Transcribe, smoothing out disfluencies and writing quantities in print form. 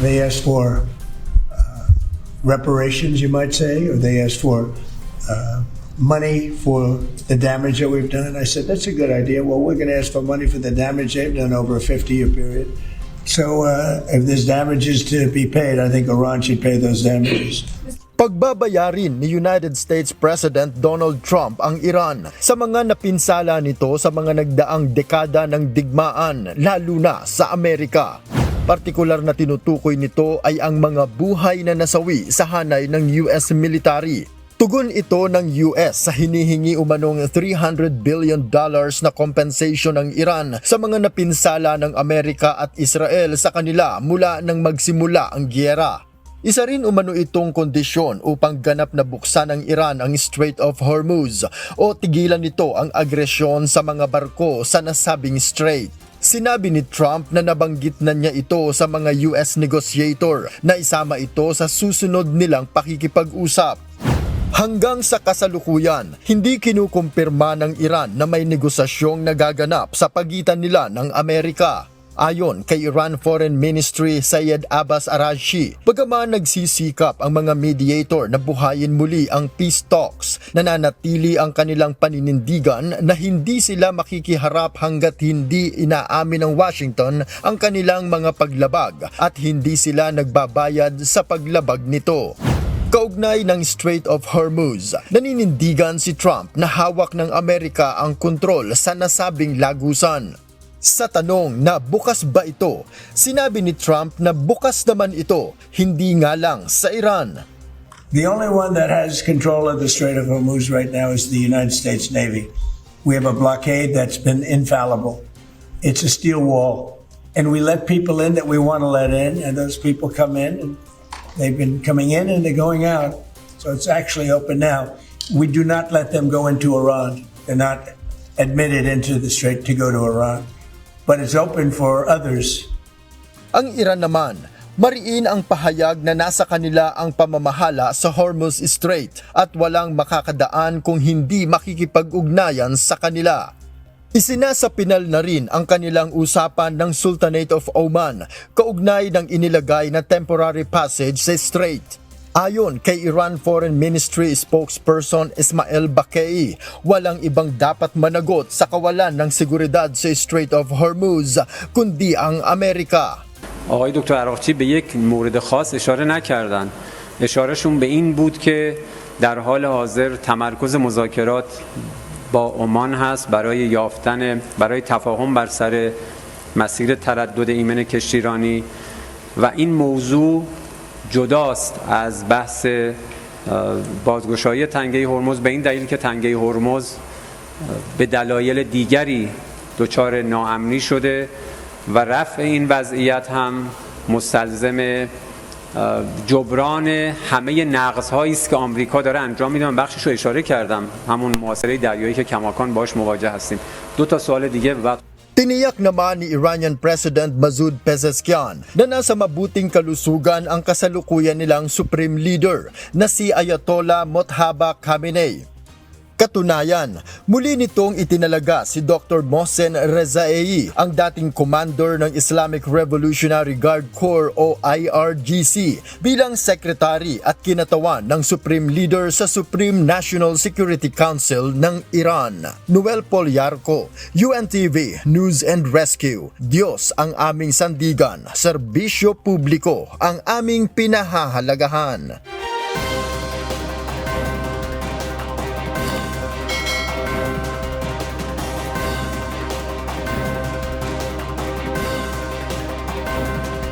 They asked for reparations, you might say, or they asked for money for the damage that we've done. I said, that's a good idea. Well, we're going to ask for money for the damage they've done over a 50-year period. So if there's damages to be paid, I think Iran should pay those damages. Pagbabayarin ni United States President Donald Trump ang Iran sa mga napinsala nito sa mga nagdaang dekada ng digmaan, lalo na sa Amerika. Partikular na tinutukoy nito ay ang mga buhay na nasawi sa hanay ng US military. Tugon ito ng US sa hinihingi umanong $300 billion na compensation ng Iran sa mga napinsala ng Amerika at Israel sa kanila mula nang magsimula ang giyera. Isa rin umano itong kondisyon upang ganap na buksan ng Iran ang Strait of Hormuz o tigilan nito ang agresyon sa mga barko sa nasabing strait. Sinabi ni Trump na nabanggit na niya ito sa mga US negotiator na isama ito sa susunod nilang pakikipag-usap. Hanggang sa kasalukuyan, hindi kinukumpirma ng Iran na may negosasyong nagaganap sa pagitan nila ng Amerika. Ayon kay Iran Foreign Ministry Syed Abbas Araghchi, bagaman nagsisikap ang mga mediator na buhayin muli ang peace talks, nananatili ang kanilang paninindigan na hindi sila makikiharap hanggat hindi inaamin ng Washington ang kanilang mga paglabag at hindi sila nagbabayad sa paglabag nito. Kaugnay ng Strait of Hormuz, naninindigan si Trump na hawak ng Amerika ang kontrol sa nasabing lagusan. Sa tanong na bukas ba ito, sinabi ni Trump na bukas naman ito, hindi nga lang sa Iran. The only one that has control of the Strait of Hormuz right now is the United States Navy. We have a blockade that's been infallible. It's a steel wall. And we let people in that we want to let in, and those people come in, and they've been coming in and they're going out. So it's actually open now. We do not let them go into Iran. They're not admitted into the strait to go to Iran. But it's open for others. Ang Iran naman, mariin ang pahayag na nasa kanila ang pamamahala sa Hormuz Strait at walang makakadaan kung hindi makikipag-ugnayan sa kanila. Isinasapinal na rin ang kanilang usapan ng Sultanate of Oman kaugnay ng inilagay na temporary passage sa strait. Ayon kay Iran Foreign Ministry spokesperson Ismail Baqei, walang ibang dapat managot sa kawalan ng seguridad sa Strait of Hormuz kundi ang Amerika. آقای دکتر عراقچی به یک مورد خاص اشاره نکردند. اشارهشون به این بود که در حال حاضر تمرکز مذاکرات با عمان هست برای تفاهم بر سر مسیر تردد ایمن کشتیرانی و این موضوع جداست از بحث بازگشایی تنگه هرمز به این دلیل که تنگه هرمز به دلایل دیگری دچار ناامنی شده و رفع این وضعیت هم مستلزم جبران همه نقض‌هایی است که آمریکا داره انجام میده. من بخشش رو اشاره کردم، همون محاصره دریایی که کماکان باهاش مواجه هستیم. دو تا سوال دیگه و Tiniyak naman ni Iranian President Masoud Pezeshkian na nasa mabuting kalusugan ang kasalukuyan nilang Supreme Leader na si Ayatollah Mojtaba Khamenei. Katunayan, muli nitong itinalaga si Dr. Mohsen Rezaei, ang dating commander ng Islamic Revolutionary Guard Corps o IRGC, bilang secretary at kinatawan ng Supreme Leader sa Supreme National Security Council ng Iran. Noel Polyarco, UNTV News and Rescue. Diyos ang aming sandigan, serbisyo publiko ang aming pinahahalagahan.